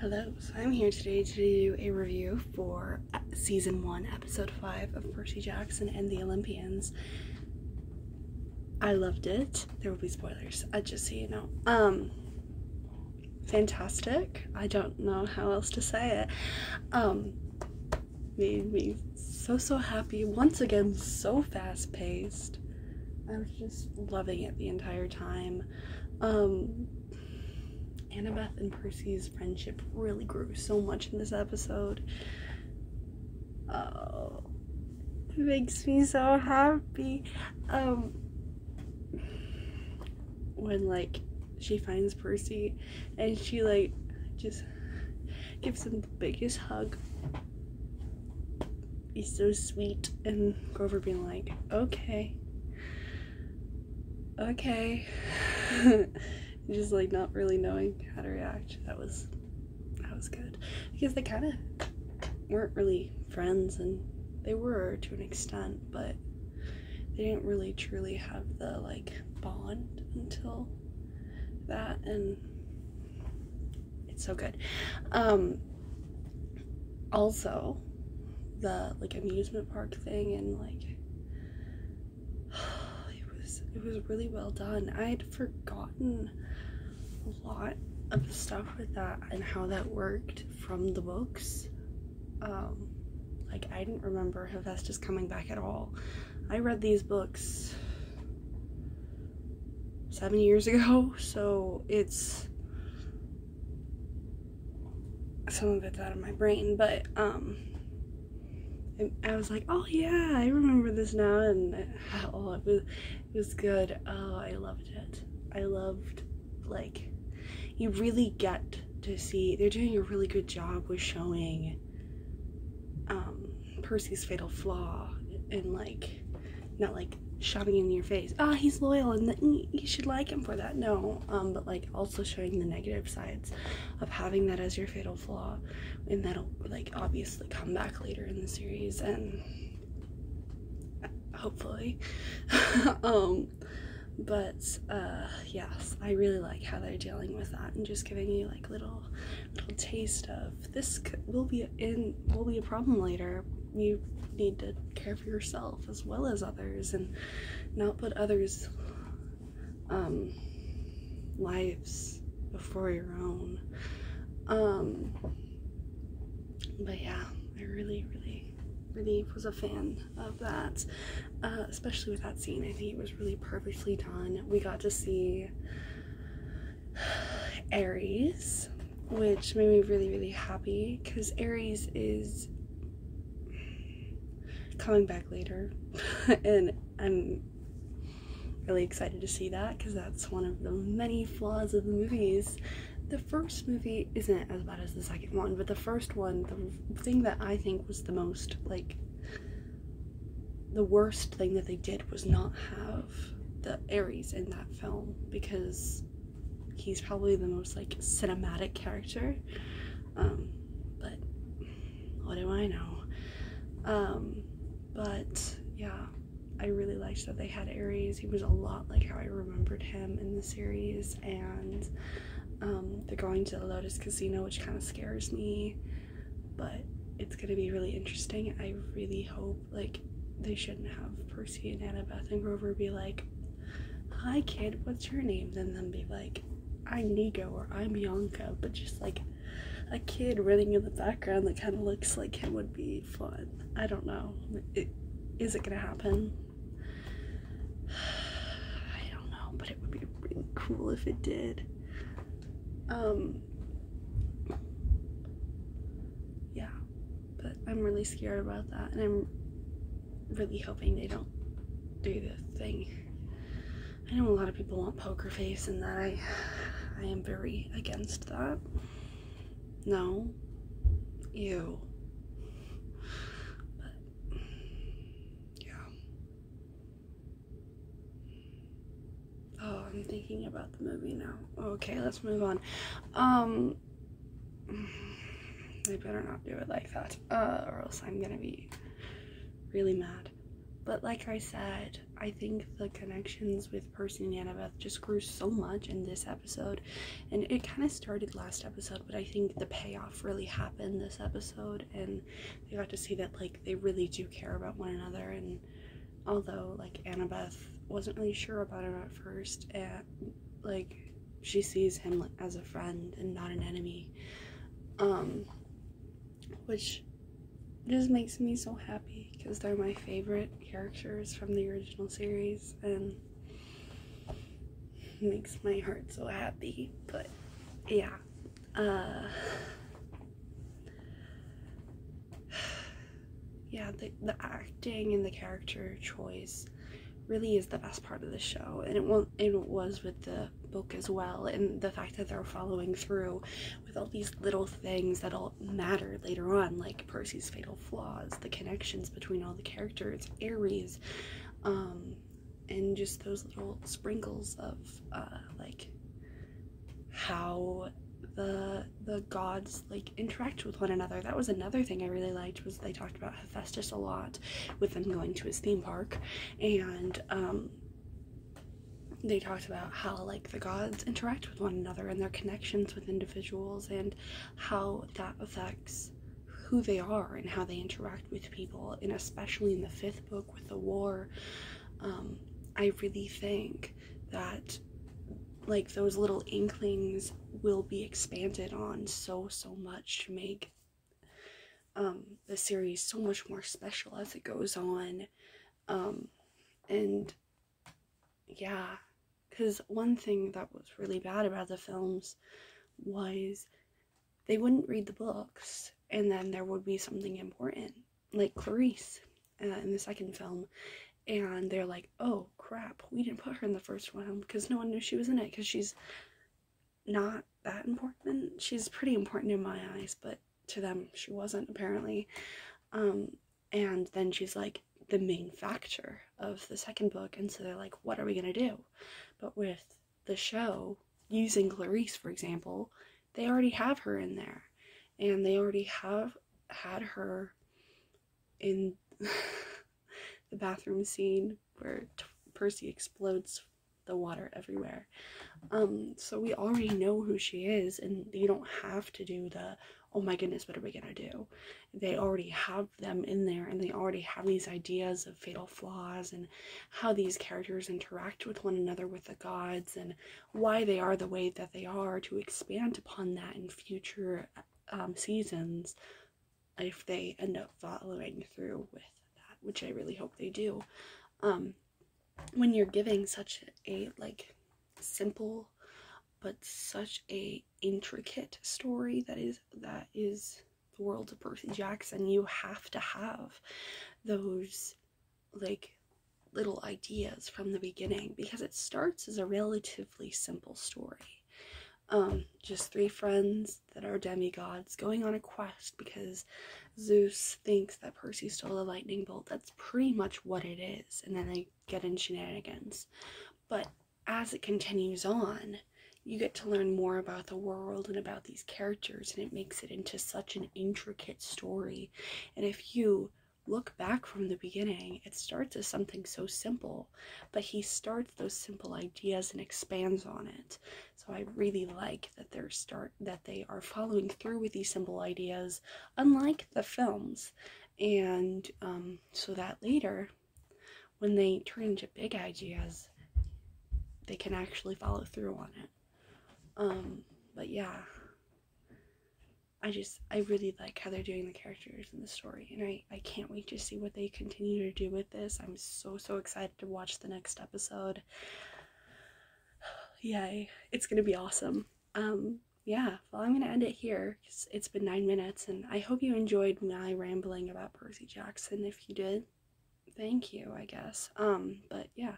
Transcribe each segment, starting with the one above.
Hello, so I'm here today to do a review for Season 1, Episode 5 of Percy Jackson and the Olympians. I loved it. There will be spoilers, just so you know. Fantastic. I don't know how else to say it. Made me so happy. Once again, so fast-paced. I was just loving it the entire time. Annabeth and Percy's friendship really grew so much in this episode. Oh, it makes me so happy. When she finds Percy and she just gives him the biggest hug. He's so sweet, and Grover being like, okay. Just not really knowing how to react. That was good, because they kind of weren't really friends, and they were to an extent, but they didn't really truly have the bond until that, and it's so good. Also the amusement park thing, and it was really well done. I had forgotten a lot of the stuff with that and how that worked from the books. I didn't remember Hephaestus coming back at all. I read these books 7 years ago, so it's some of it's out of my brain, but I was like, oh yeah, I remember this now, and it was good. Oh, I loved it. I loved, you really get to see, they're doing a really good job with showing Percy's fatal flaw, and not shoving in your face, he's loyal and you should like him for that. No, but also showing the negative sides of having that as your fatal flaw, and that'll obviously come back later in the series, and hopefully. But yes, I really like how they're dealing with that and just giving you little taste of this will be a problem later. You need to care for yourself as well as others, and not put others' lives before your own. But yeah, I really was a fan of that, especially with that scene. I think it was really perfectly done. We got to see Ares, which made me really happy, because Ares is coming back later, and I'm really excited to see that, because that's one of the many flaws of the movies. The first movie isn't as bad as the second one, but the first one, the thing that I think was the most, the worst thing that they did was not have the Ares in that film, because he's probably the most, cinematic character, but what do I know? But yeah, I really liked that they had Ares. He was a lot like how I remembered him in the series, and they're going to the Lotus Casino, which kind of scares me, but it's gonna be really interesting. I really hope they shouldn't have Percy and Annabeth and Grover be like, hi kid, what's your name? Then them be like, I'm Nico or I'm Bianca, but just a kid running in the background that kind of looks like him would be fun. I don't know. Is it gonna happen? I don't know, but it would be really cool if it did. Yeah, but I'm really scared about that, and I'm really hoping they don't do the thing. I know a lot of people want Poker Face, and that I am very against that. No. Ew. But yeah. Oh, I'm thinking about the movie now. Okay, let's move on. I better not do it like that, or else I'm gonna be really mad. But like I said, I think the connections with Percy and Annabeth just grew so much in this episode. And it kind of started last episode, but I think the payoff really happened this episode. And they got to see that, like, they really do care about one another. And although, like, Annabeth wasn't really sure about him at first, like, she sees him like, as a friend and not an enemy. Which just makes me so happy because they're my favorite characters from the original series and makes my heart so happy. But yeah, yeah, the acting and the character choice really is the best part of the show, and it was with the book as well, and the fact that they're following through with all these little things that'll matter later on, like Percy's fatal flaws, the connections between all the characters, Ares, and just those little sprinkles of like how the gods like interact with one another. That was another thing I really liked, was they talked about Hephaestus a lot with them going to his theme park, and they talked about how like the gods interact with one another and their connections with individuals and how that affects who they are and how they interact with people, and especially in the 5th book with the war. I really think that like those little inklings will be expanded on so much to make the series so much more special as it goes on. And yeah, because one thing that was really bad about the films was they wouldn't read the books, and then there would be something important like Clarice in the 2nd film, and they're like, oh crap, we didn't put her in the 1st one because no one knew she was in it, because she's not that important. She's pretty important in my eyes, but to them she wasn't, apparently. And then she's like the main factor of the 2nd book, and so they're like, what are we gonna do? But with the show, using Clarice for example, they already have her in there, and they already have had her in the bathroom scene where Percy explodes the water everywhere. So we already know who she is, and you don't have to do the, oh my goodness, what are we gonna do? They already have them in there, and they already have these ideas of fatal flaws and how these characters interact with one another, with the gods, and why they are the way that they are, to expand upon that in future seasons if they end up following through with that, which I really hope they do. When you're giving such a like simple but such a intricate story that is the world of Percy Jackson, you have to have those like little ideas from the beginning, because it starts as a relatively simple story. Just 3 friends that are demigods going on a quest because Zeus thinks that Percy stole a lightning bolt. That's pretty much what it is, and then they get in shenanigans. But as it continues on, you get to learn more about the world and about these characters, and it makes it into such an intricate story. And if you look back from the beginning, it starts as something so simple, but he starts those simple ideas and expands on it. So I really like that they are following through with these simple ideas, unlike the films, and so that later, when they turn into big ideas, they can actually follow through on it. But yeah, I really like how they're doing the characters in the story, and I can't wait to see what they continue to do with this. I'm so excited to watch the next episode. Yay, it's gonna be awesome. Yeah, well, I'm gonna end it here because it's been 9 minutes, and I hope you enjoyed my rambling about Percy Jackson. If you did, thank you, I guess. But yeah,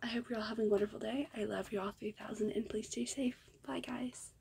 I hope you're all having a wonderful day. I love you all 3000, and please stay safe. Bye, guys.